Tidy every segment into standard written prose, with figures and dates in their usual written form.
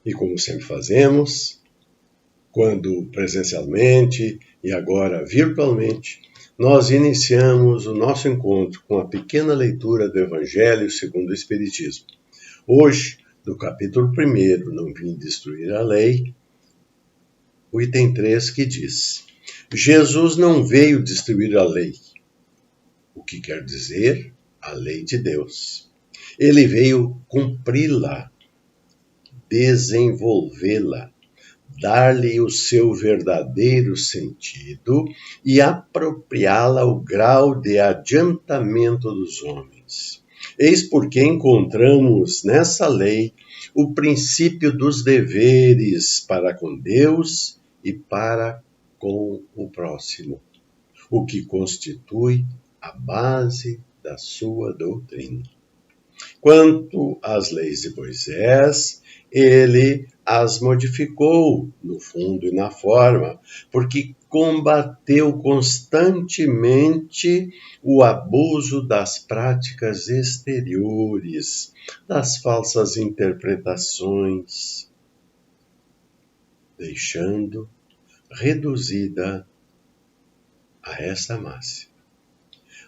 E como sempre fazemos, quando presencialmente e agora virtualmente, nós iniciamos o nosso encontro com a pequena leitura do Evangelho segundo o Espiritismo. Hoje, do capítulo 1, Não Vim Destruir a Lei, o item 3 que diz: Jesus não veio destruir a lei, o que quer dizer a lei de Deus. Ele veio cumpri-la, desenvolvê-la, dar-lhe o seu verdadeiro sentido e apropriá-la ao grau de adiantamento dos homens. Eis porque encontramos nessa lei o princípio dos deveres para com Deus e para com o próximo, o que constitui a base da sua doutrina. Quanto às leis de Moisés, ele as modificou no fundo e na forma, porque combateu constantemente o abuso das práticas exteriores, das falsas interpretações, deixando reduzida a esta máxima: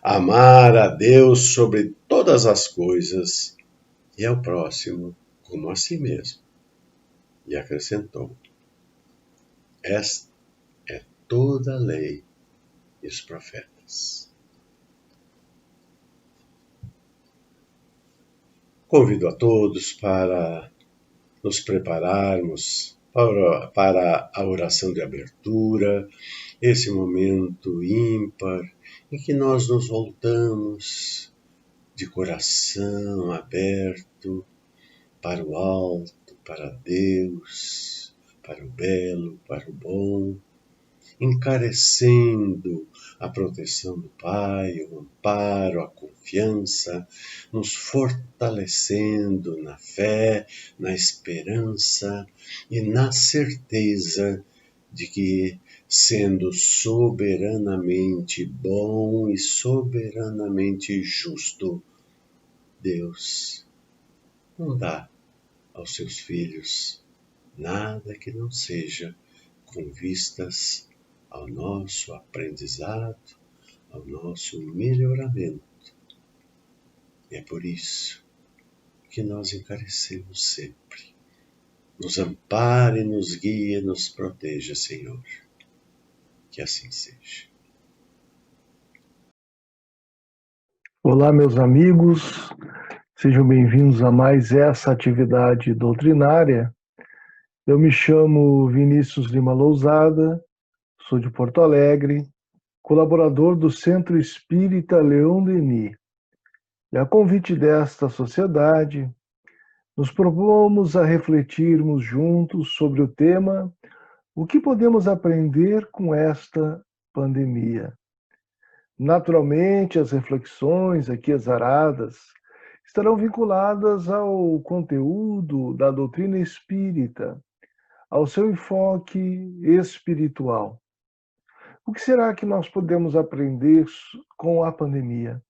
amar a Deus sobre todas as coisas e ao próximo como a si mesmo. E acrescentou: esta é toda a lei e os profetas. Convido a todos para nos prepararmos para a oração de abertura, esse momento ímpar em que nós nos voltamos de coração aberto para o alto, para Deus, para o belo, para o bom, encarecendo a proteção do Pai, o amparo, a confiança, nos fortalecendo na fé, na esperança e na certeza de que, sendo soberanamente bom e soberanamente justo, Deus não dá aos seus filhos nada que não seja com vistas ao nosso aprendizado, ao nosso melhoramento. E é por isso que nós encarecemos sempre. Nos ampare, nos guie, nos proteja, Senhor. Que assim seja. Olá, meus amigos. Sejam bem-vindos a mais essa atividade doutrinária. Eu me chamo Vinícius Lima Lousada, sou de Porto Alegre, colaborador do Centro Espírita Leon Denis. E a convite desta sociedade, nos propomos a refletirmos juntos sobre o tema: o que podemos aprender com esta pandemia? Naturalmente, as reflexões aqui exaradas estarão vinculadas ao conteúdo da doutrina espírita, ao seu enfoque espiritual. O que será que nós podemos aprender com a pandemia?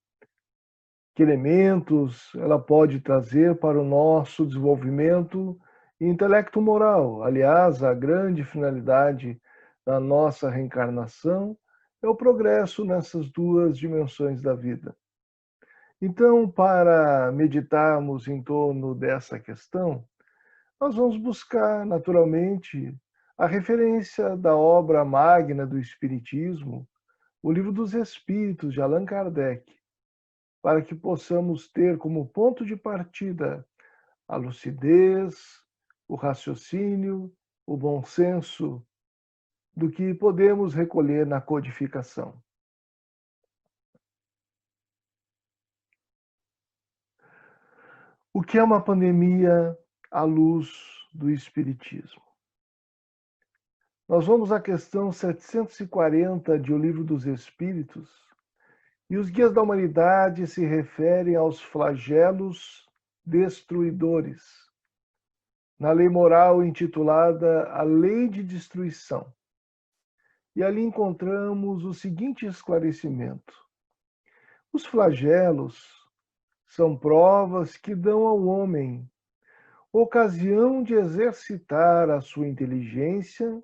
Que elementos ela pode trazer para o nosso desenvolvimento intelecto-moral? Aliás, a grande finalidade da nossa reencarnação é o progresso nessas duas dimensões da vida. Então, para meditarmos em torno dessa questão, nós vamos buscar, naturalmente, a referência da obra magna do Espiritismo, o Livro dos Espíritos, de Allan Kardec, para que possamos ter como ponto de partida a lucidez, o raciocínio, o bom senso do que podemos recolher na codificação. O que é uma pandemia à luz do Espiritismo? Nós vamos à questão 740 de O Livro dos Espíritos, e os guias da humanidade se referem aos flagelos destruidores, na lei moral intitulada A Lei de Destruição. e ali encontramos o seguinte esclarecimento: os flagelos são provas que dão ao homem ocasião de exercitar a sua inteligência,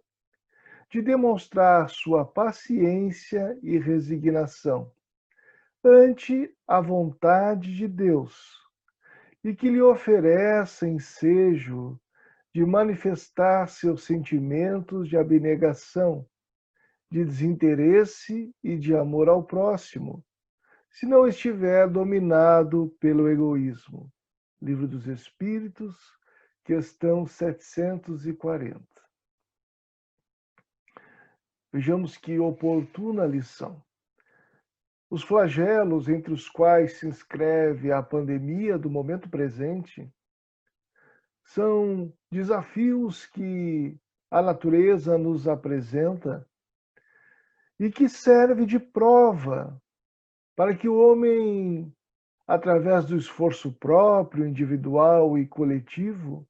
de demonstrar sua paciência e resignação ante a vontade de Deus, e que lhe oferecem ensejo de manifestar seus sentimentos de abnegação, de desinteresse e de amor ao próximo, se não estiver dominado pelo egoísmo. Livro dos Espíritos, questão 740. Vejamos que oportuna lição. Os flagelos entre os quais se inscreve a pandemia do momento presente são desafios que a natureza nos apresenta e que serve de prova para que o homem, através do esforço próprio, individual e coletivo,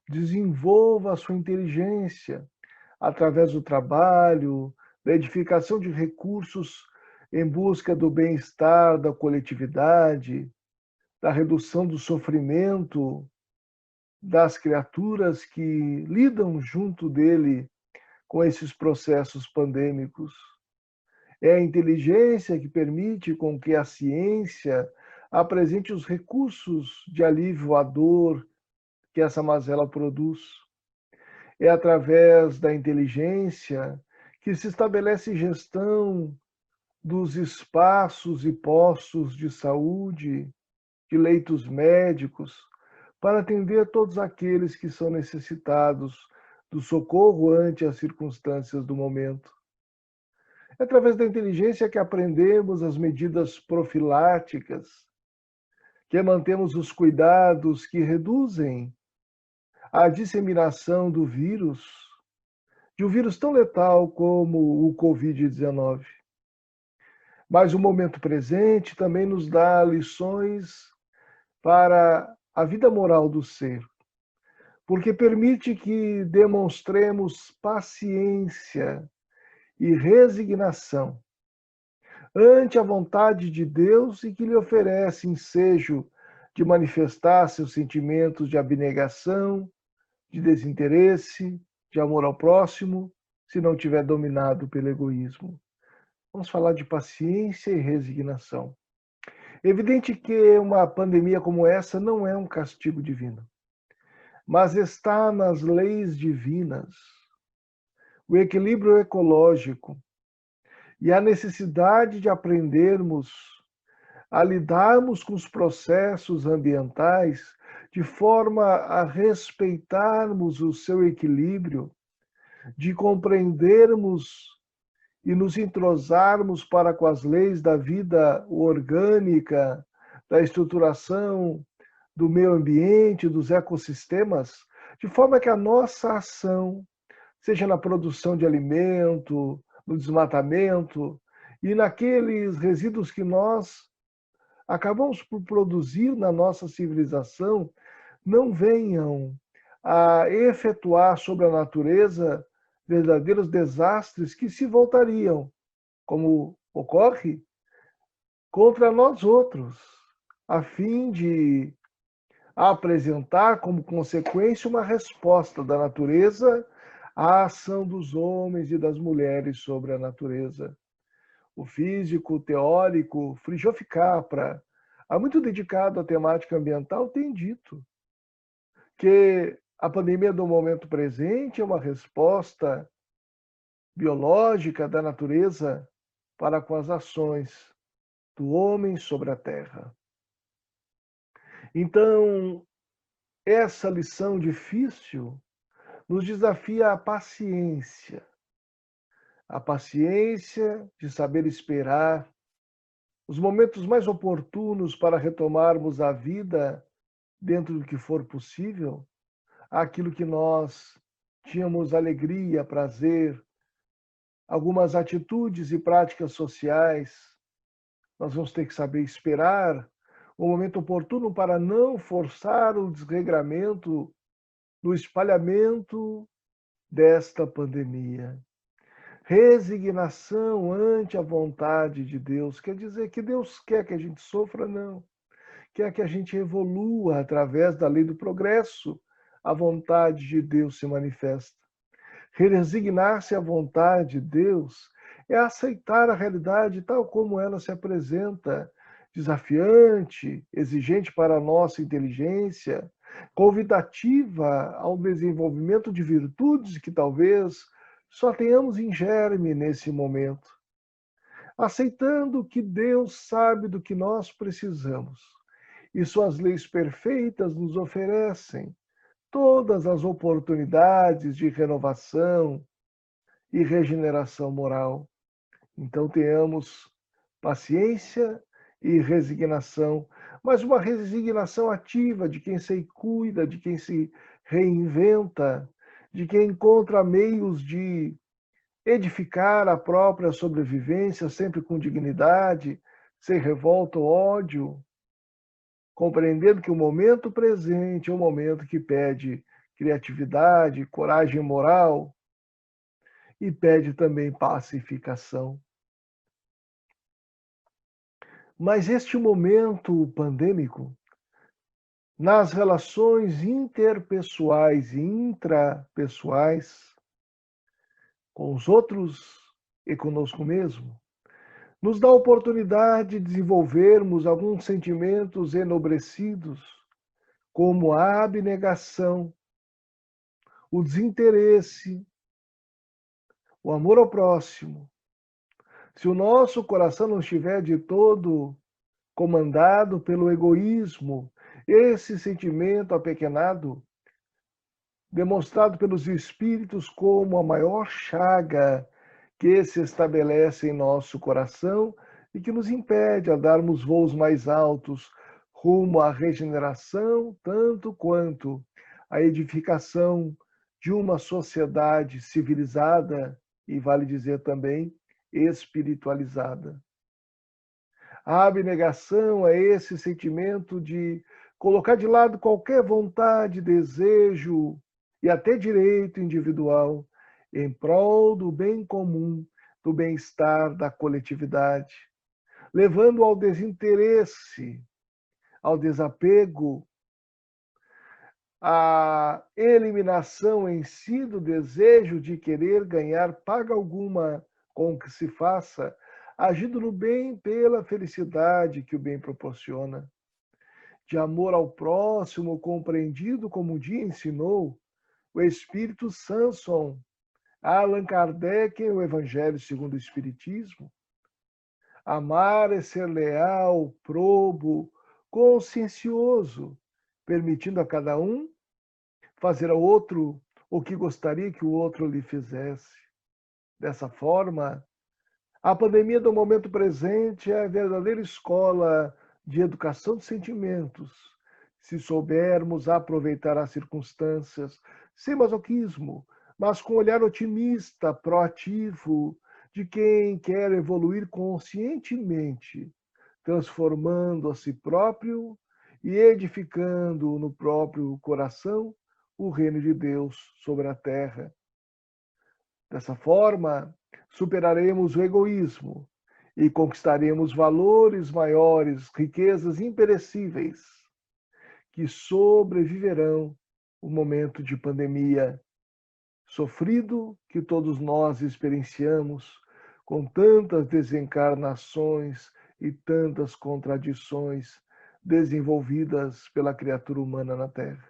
desenvolva a sua inteligência através do trabalho, da edificação de recursos em busca do bem-estar da coletividade, da redução do sofrimento das criaturas que lidam junto dele com esses processos pandêmicos. É a inteligência que permite com que a ciência apresente os recursos de alívio à dor que essa mazela produz. É através da inteligência que se estabelece gestão dos espaços e postos de saúde, de leitos médicos, para atender todos aqueles que são necessitados do socorro ante as circunstâncias do momento. É através da inteligência que aprendemos as medidas profiláticas, que mantemos os cuidados que reduzem a disseminação do vírus, de um vírus tão letal como o Covid-19. Mas o momento presente também nos dá lições para a vida moral do ser, porque permite que demonstremos paciência e resignação ante a vontade de Deus e que lhe oferece ensejo de manifestar seus sentimentos de abnegação, de desinteresse, de amor ao próximo, se não tiver dominado pelo egoísmo. Vamos falar de paciência e resignação. É evidente que uma pandemia como essa não é um castigo divino, mas está nas leis divinas, o equilíbrio ecológico e a necessidade de aprendermos a lidarmos com os processos ambientais de forma a respeitarmos o seu equilíbrio, de compreendermos e nos entrosarmos para com as leis da vida orgânica, da estruturação do meio ambiente, dos ecossistemas, de forma que a nossa ação, seja na produção de alimento, no desmatamento e naqueles resíduos que nós acabamos por produzir na nossa civilização, não venham a efetuar sobre a natureza verdadeiros desastres que se voltariam, como ocorre, contra nós outros, a fim de apresentar como consequência uma resposta da natureza à ação dos homens e das mulheres sobre a natureza. O físico teórico Fritjof Capra, há muito dedicado à temática ambiental, tem dito que a pandemia do momento presente é uma resposta biológica da natureza para com as ações do homem sobre a terra. Então, essa lição difícil nos desafia a paciência de saber esperar os momentos mais oportunos para retomarmos a vida dentro do que for possível, aquilo que nós tínhamos alegria, prazer, algumas atitudes e práticas sociais. Nós vamos ter que saber esperar o momento oportuno para não forçar o desregramento do espalhamento desta pandemia. Resignação ante a vontade de Deus. Quer dizer que Deus quer que a gente sofra? Não. Quer que a gente evolua através da lei do progresso. A vontade de Deus se manifesta. Resignar-se à vontade de Deus é aceitar a realidade tal como ela se apresenta, desafiante, exigente para a nossa inteligência, convidativa ao desenvolvimento de virtudes que talvez só tenhamos em germe nesse momento. Aceitando que Deus sabe do que nós precisamos e suas leis perfeitas nos oferecem todas as oportunidades de renovação e regeneração moral. Então tenhamos paciência e resignação, mas uma resignação ativa de quem se cuida, de quem se reinventa, de quem encontra meios de edificar a própria sobrevivência sempre com dignidade, sem revolta ou ódio, compreendendo que o momento presente é um momento que pede criatividade, coragem moral e pede também pacificação. Mas este momento pandêmico, nas relações interpessoais e intrapessoais, com os outros e conosco mesmo, nos dá a oportunidade de desenvolvermos alguns sentimentos enobrecidos, como a abnegação, o desinteresse, o amor ao próximo. Se o nosso coração não estiver de todo comandado pelo egoísmo, esse sentimento apequenado, demonstrado pelos espíritos como a maior chaga que se estabelece em nosso coração e que nos impede a darmos voos mais altos rumo à regeneração, tanto quanto à edificação de uma sociedade civilizada e, vale dizer também, espiritualizada. A abnegação é esse sentimento de colocar de lado qualquer vontade, desejo e até direito individual em prol do bem comum, do bem-estar da coletividade, levando ao desinteresse, ao desapego, à eliminação em si do desejo de querer ganhar paga alguma com o que se faça, agindo no bem pela felicidade que o bem proporciona. De amor ao próximo, compreendido como um dia ensinou o Espírito Sanson, Allan Kardec em O Evangelho segundo o Espiritismo. Amar é ser leal, probo, consciencioso, permitindo a cada um fazer ao outro o que gostaria que o outro lhe fizesse. Dessa forma, a pandemia do momento presente é a verdadeira escola de educação de sentimentos, se soubermos aproveitar as circunstâncias, sem masoquismo, mas com olhar otimista, proativo, de quem quer evoluir conscientemente, transformando a si próprio e edificando no próprio coração o reino de Deus sobre a terra. Dessa forma, superaremos o egoísmo e conquistaremos valores maiores, riquezas imperecíveis, que sobreviverão o momento de pandemia sofrido que todos nós experienciamos, com tantas desencarnações e tantas contradições desenvolvidas pela criatura humana na Terra.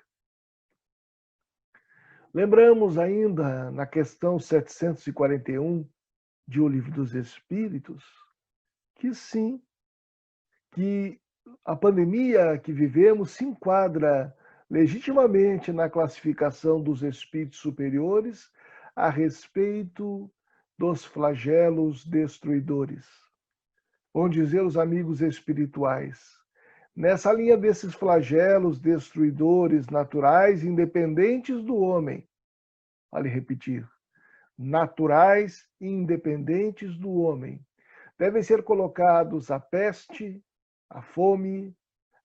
Lembramos ainda na questão 741 de O Livro dos Espíritos que sim, que a pandemia que vivemos se enquadra legitimamente na classificação dos espíritos superiores a respeito dos flagelos destruidores. Vão dizer os amigos espirituais. Nessa linha desses flagelos destruidores naturais, independentes do homem, vale repetir, naturais e independentes do homem, devem ser colocados a peste, a fome,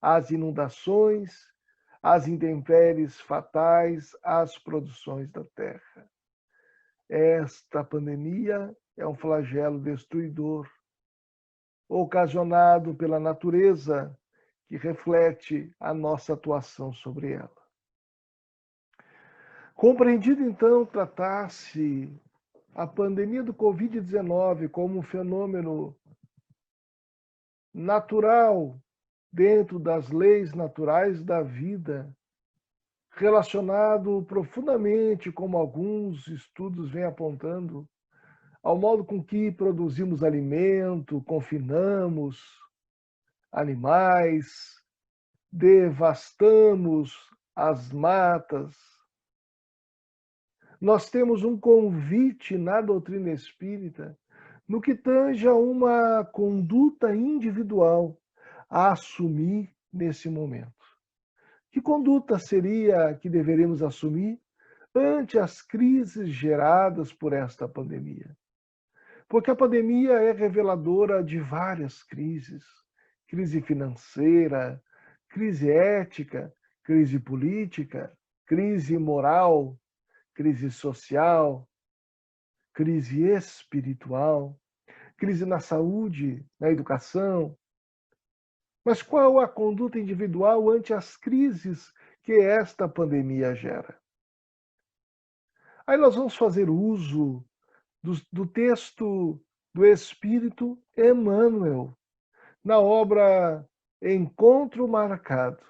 as inundações, as intempéries fatais às produções da terra. Esta pandemia é um flagelo destruidor, ocasionado pela natureza, que reflete a nossa atuação sobre ela. Compreendido, então, tratar-se a pandemia do Covid-19 como um fenômeno natural dentro das leis naturais da vida, relacionado profundamente, como alguns estudos vêm apontando, ao modo com que produzimos alimento, confinamos animais, devastamos as matas. Nós temos um convite na doutrina espírita no que tange a uma conduta individual a assumir nesse momento. Que conduta seria que deveríamos assumir ante as crises geradas por esta pandemia? Porque a pandemia é reveladora de várias crises: crise financeira, crise ética, crise política, crise moral, crise social, crise espiritual, crise na saúde, na educação. Mas qual a conduta individual ante as crises que esta pandemia gera? Aí nós vamos fazer uso do texto do Espírito Emmanuel, na obra Encontro Marcado,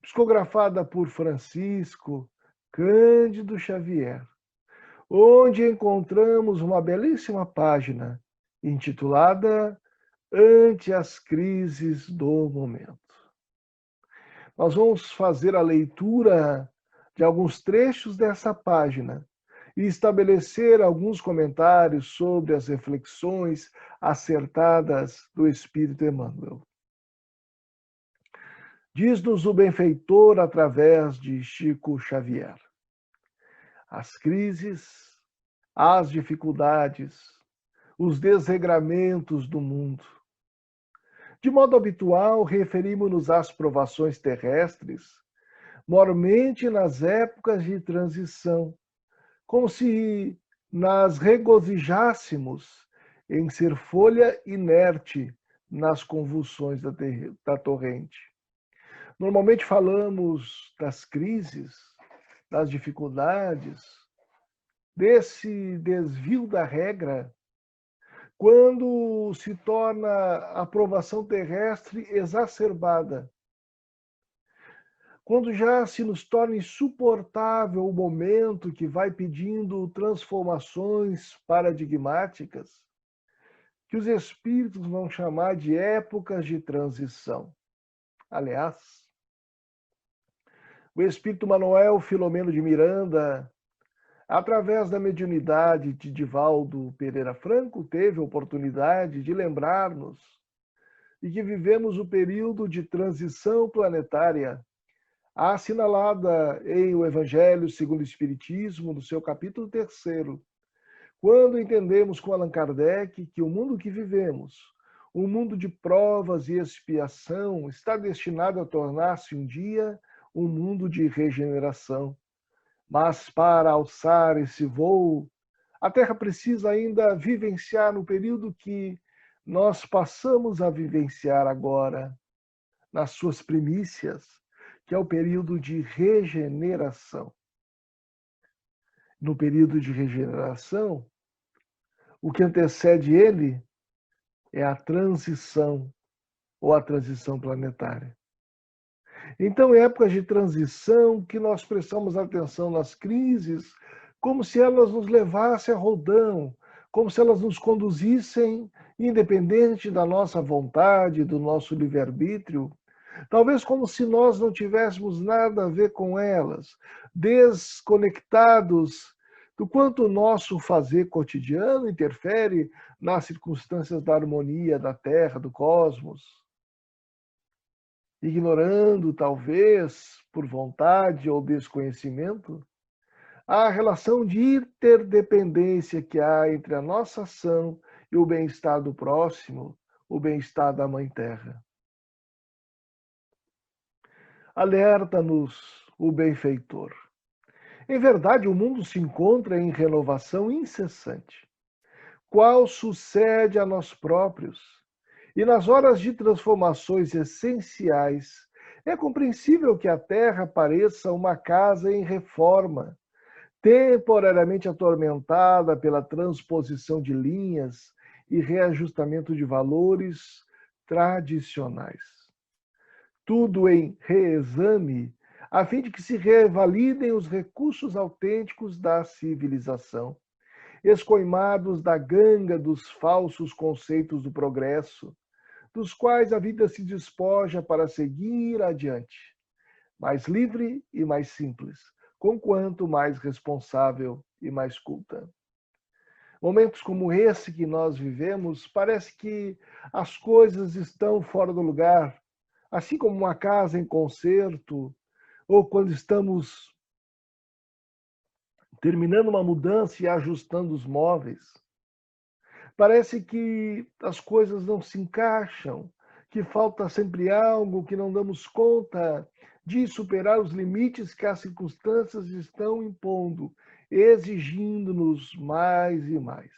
psicografada por Francisco Cândido Xavier, onde encontramos uma belíssima página intitulada Ante as Crises do Momento. Nós vamos fazer a leitura de alguns trechos dessa página e estabelecer alguns comentários sobre as reflexões acertadas do Espírito Emmanuel. Diz-nos o benfeitor através de Chico Xavier: as crises, as dificuldades, os desregramentos do mundo. De modo habitual, referimos-nos às provações terrestres, mormente nas épocas de transição, como se nas regozijássemos em ser folha inerte nas convulsões da torrente. Normalmente falamos das crises, das dificuldades, desse desvio da regra, quando se torna a provação terrestre exacerbada, quando já se nos torna insuportável o momento que vai pedindo transformações paradigmáticas, que os espíritos vão chamar de épocas de transição. Aliás, o espírito Manuel Filomeno de Miranda, através da mediunidade de Divaldo Pereira Franco, teve a oportunidade de lembrar-nos de que vivemos o período de transição planetária, assinalada em O Evangelho segundo o Espiritismo, no seu capítulo 3º, quando entendemos com Allan Kardec que o mundo que vivemos, um mundo de provas e expiação, está destinado a tornar-se um dia um mundo de regeneração. Mas para alçar esse voo, a Terra precisa ainda vivenciar no período que nós passamos a vivenciar agora, nas suas primícias, que é o período de regeneração. No período de regeneração, o que antecede ele é a transição, ou a transição planetária. Então, em épocas de transição, que nós prestamos atenção nas crises, como se elas nos levassem a rodão, como se elas nos conduzissem, independente da nossa vontade, do nosso livre-arbítrio, talvez como se nós não tivéssemos nada a ver com elas, desconectados do quanto o nosso fazer cotidiano interfere nas circunstâncias da harmonia da Terra, do cosmos, ignorando, talvez, por vontade ou desconhecimento, a relação de interdependência que há entre a nossa ação e o bem-estar do próximo, o bem-estar da Mãe Terra. Alerta-nos o benfeitor. Em verdade, o mundo se encontra em renovação incessante, qual sucede a nós próprios. E nas horas de transformações essenciais, é compreensível que a Terra pareça uma casa em reforma, temporariamente atormentada pela transposição de linhas e reajustamento de valores tradicionais. Tudo em reexame, a fim de que se revalidem os recursos autênticos da civilização, escoimados da ganga dos falsos conceitos do progresso, dos quais a vida se despoja para seguir adiante, mais livre e mais simples, conquanto mais responsável e mais culta. Momentos como esse que nós vivemos, parece que as coisas estão fora do lugar, assim como uma casa em concerto, ou quando estamos terminando uma mudança e ajustando os móveis. Parece que as coisas não se encaixam, que falta sempre algo, que não damos conta de superar os limites que as circunstâncias estão impondo, exigindo-nos mais e mais.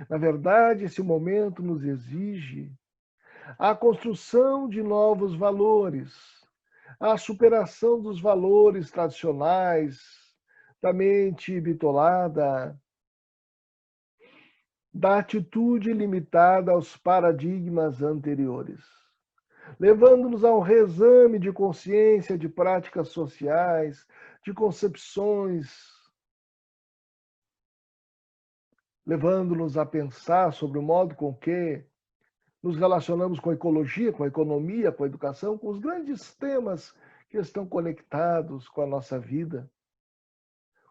Na verdade, esse momento nos exige a construção de novos valores, a superação dos valores tradicionais, da mente bitolada, da atitude limitada aos paradigmas anteriores, levando-nos a um reexame de consciência, de práticas sociais, de concepções, levando-nos a pensar sobre o modo com que nos relacionamos com a ecologia, com a economia, com a educação, com os grandes temas que estão conectados com a nossa vida.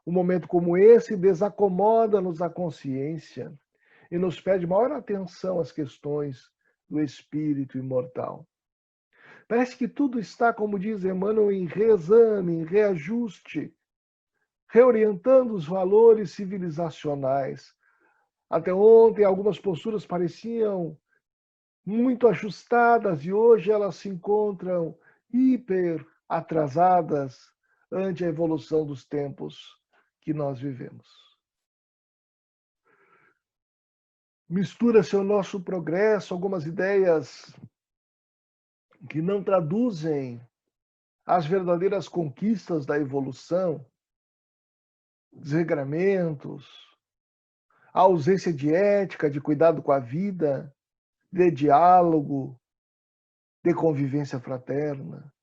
Um momento como esse desacomoda-nos a consciência e nos pede maior atenção às questões do espírito imortal. Parece que tudo está, como diz Emmanuel, em reexame, em reajuste, reorientando os valores civilizacionais. Até ontem, algumas posturas pareciam muito ajustadas e hoje elas se encontram hiper atrasadas ante a evolução dos tempos que nós vivemos. Mistura-se ao nosso progresso algumas ideias que não traduzem as verdadeiras conquistas da evolução, desregramentos, a ausência de ética, de cuidado com a vida, de diálogo, de convivência fraterna,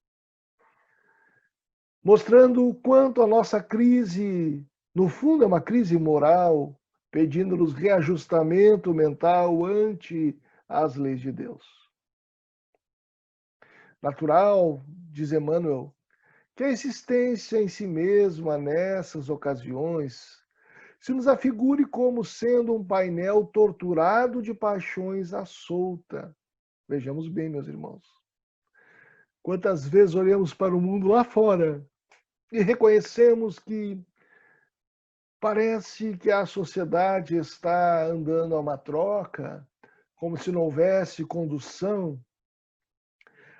mostrando o quanto a nossa crise, no fundo, é uma crise moral, pedindo-nos reajustamento mental ante as leis de Deus. Natural, diz Emmanuel, que a existência em si mesma, nessas ocasiões, se nos afigure como sendo um painel torturado de paixões à solta. Vejamos bem, meus irmãos. Quantas vezes olhamos para o mundo lá fora e reconhecemos que parece que a sociedade está andando a uma troca, como se não houvesse condução.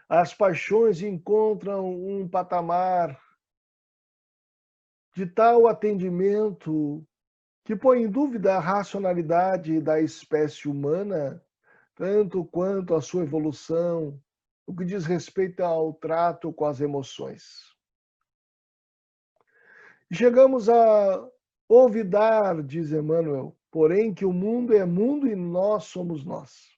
As paixões encontram um patamar de tal atendimento que põe em dúvida a racionalidade da espécie humana, tanto quanto a sua evolução, o que diz respeito ao trato com as emoções. E chegamos a olvidar, diz Emmanuel, porém, que o mundo é mundo e nós somos nós.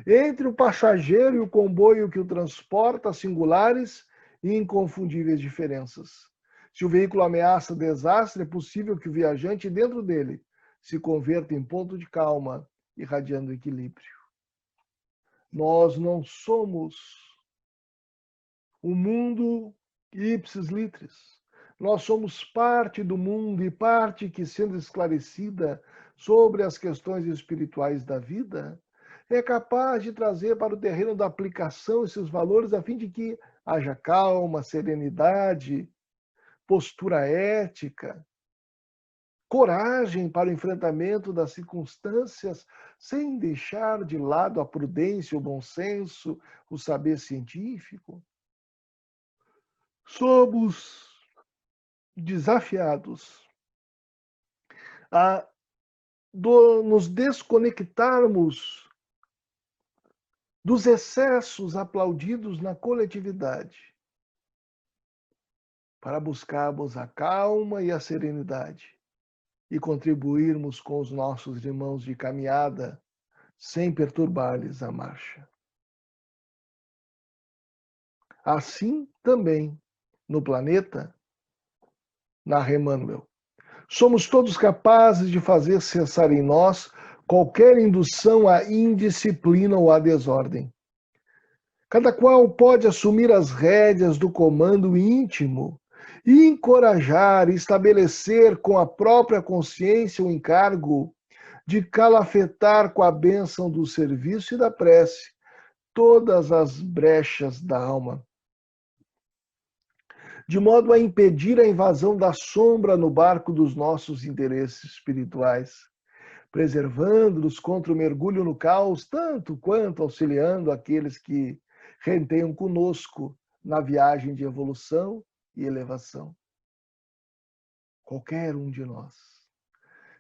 Entre o passageiro e o comboio que o transporta, há singulares e inconfundíveis diferenças. Se o veículo ameaça desastre, é possível que o viajante dentro dele se converta em ponto de calma, irradiando equilíbrio. Nós não somos o mundo ipsis litteris. Nós somos parte do mundo e parte que, sendo esclarecida sobre as questões espirituais da vida, é capaz de trazer para o terreno da aplicação esses valores a fim de que haja calma, serenidade, postura ética, coragem para o enfrentamento das circunstâncias, sem deixar de lado a prudência, o bom senso, o saber científico. Somos desafiados a nos desconectarmos dos excessos aplaudidos na coletividade, para buscarmos a calma e a serenidade e contribuirmos com os nossos irmãos de caminhada sem perturbar-lhes a marcha. Assim também no planeta, narra Emmanuel, somos todos capazes de fazer cessar em nós qualquer indução à indisciplina ou à desordem. Cada qual pode assumir as rédeas do comando íntimo e encorajar e estabelecer com a própria consciência o encargo de calafetar com a bênção do serviço e da prece todas as brechas da alma, de modo a impedir a invasão da sombra no barco dos nossos interesses espirituais, preservando-nos contra o mergulho no caos, tanto quanto auxiliando aqueles que renteiam conosco na viagem de evolução e elevação. Qualquer um de nós,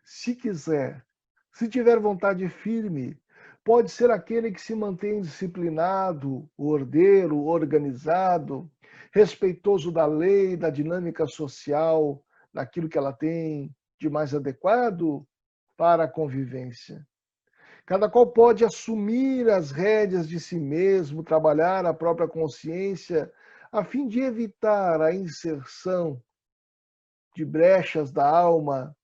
se quiser, se tiver vontade firme, pode ser aquele que se mantém disciplinado, ordeiro, organizado, respeitoso da lei, da dinâmica social, daquilo que ela tem de mais adequado para a convivência. Cada qual pode assumir as rédeas de si mesmo, trabalhar a própria consciência, a fim de evitar a inserção de brechas da alma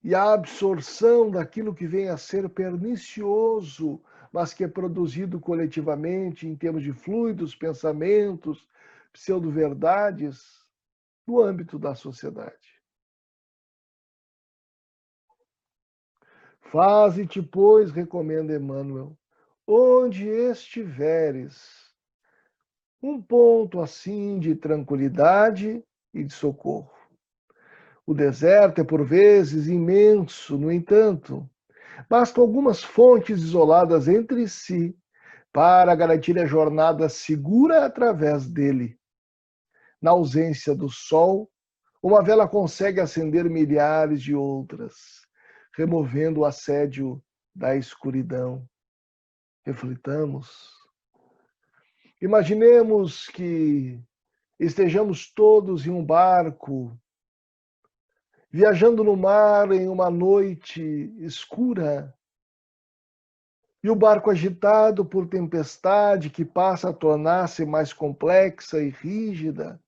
e a absorção daquilo que vem a ser pernicioso, mas que é produzido coletivamente em termos de fluidos, pensamentos, pseudo-verdades, no âmbito da sociedade. Faze-te, pois, recomenda Emmanuel, onde estiveres, um ponto assim de tranquilidade e de socorro. O deserto é por vezes imenso, no entanto, bastam algumas fontes isoladas entre si para garantir a jornada segura através dele. Na ausência do sol, uma vela consegue acender milhares de outras, removendo o assédio da escuridão. Reflitamos. Imaginemos que estejamos todos em um barco, viajando no mar em uma noite escura, e o barco agitado por tempestade que passa a tornar-se mais complexa e rígida,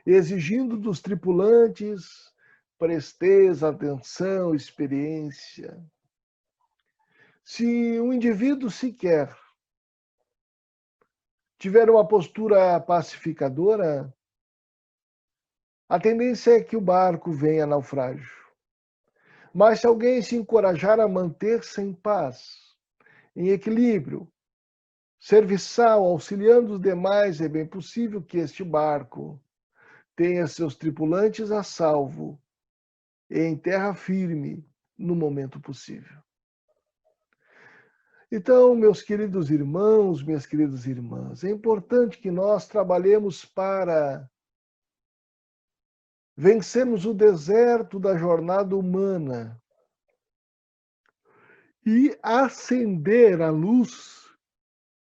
exigindo dos tripulantes presteza, atenção, experiência. Se um indivíduo sequer tiver uma postura pacificadora, a tendência é que o barco venha a naufrágio. Mas se alguém se encorajar a manter-se em paz, em equilíbrio, serviçal, auxiliando os demais, é bem possível que este barco tenha seus tripulantes a salvo e em terra firme no momento possível. Então, meus queridos irmãos, minhas queridas irmãs, é importante que nós trabalhemos para vencermos o deserto da jornada humana e acender a luz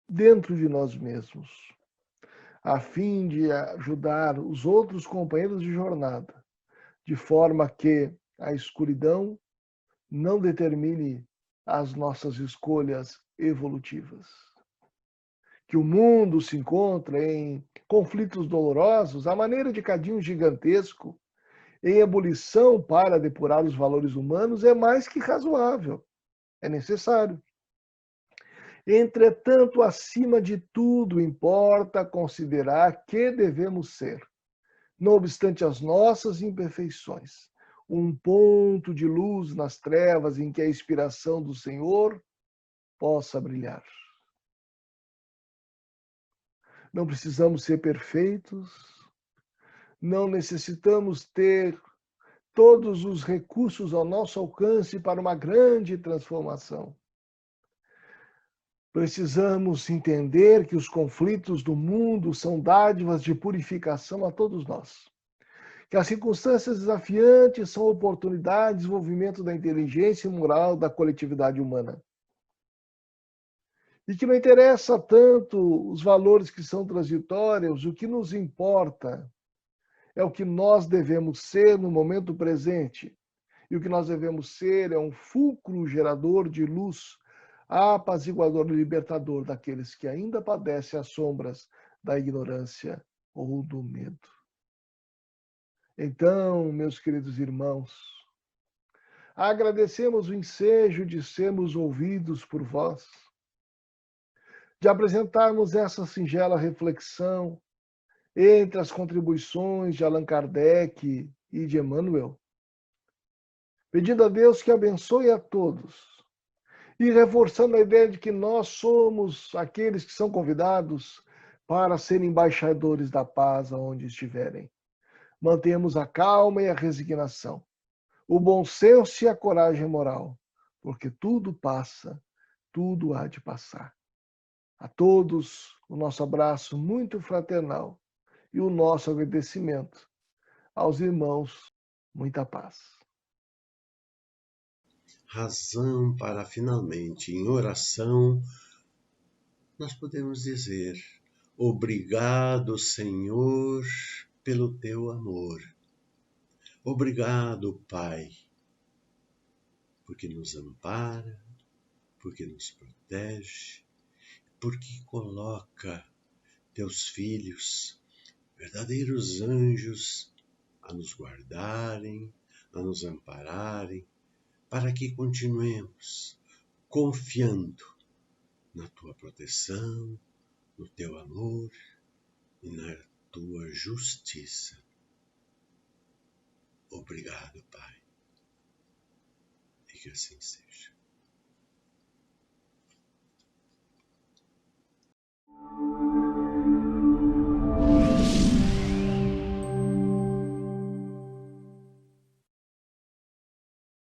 dentro de nós mesmos, a fim de ajudar os outros companheiros de jornada, de forma que a escuridão não determine as nossas escolhas evolutivas. Que o mundo se encontra em conflitos dolorosos, à maneira de cadinho gigantesco, em ebulição para depurar os valores humanos, é mais que razoável, é necessário. Entretanto, acima de tudo, importa considerar que devemos ser, não obstante as nossas imperfeições, um ponto de luz nas trevas em que a inspiração do Senhor possa brilhar. Não precisamos ser perfeitos, não necessitamos ter todos os recursos ao nosso alcance para uma grande transformação. Precisamos entender que os conflitos do mundo são dádivas de purificação a todos nós, que as circunstâncias desafiantes são oportunidades de desenvolvimento da inteligência e moral da coletividade humana. E que não interessa tanto os valores que são transitórios, o que nos importa é o que nós devemos ser no momento presente. E o que nós devemos ser é um fulcro gerador de luz, apaziguador e libertador daqueles que ainda padecem as sombras da ignorância ou do medo. Então, meus queridos irmãos, agradecemos o ensejo de sermos ouvidos por vós, de apresentarmos essa singela reflexão entre as contribuições de Allan Kardec e de Emmanuel, pedindo a Deus que abençoe a todos e reforçando a ideia de que nós somos aqueles que são convidados para serem embaixadores da paz aonde estiverem. Mantenhamos a calma e a resignação, o bom senso e a coragem moral, porque tudo passa, tudo há de passar. A todos, o nosso abraço muito fraternal e o nosso agradecimento. Aos irmãos, muita paz. Razão para finalmente, em oração, nós podemos dizer: obrigado, Senhor, pelo teu amor. Obrigado, Pai, porque nos ampara, porque nos protege, porque coloca teus filhos, verdadeiros anjos, a nos guardarem, a nos ampararem, para que continuemos confiando na tua proteção, no teu amor e na tua justiça. Obrigado, Pai, e que assim seja.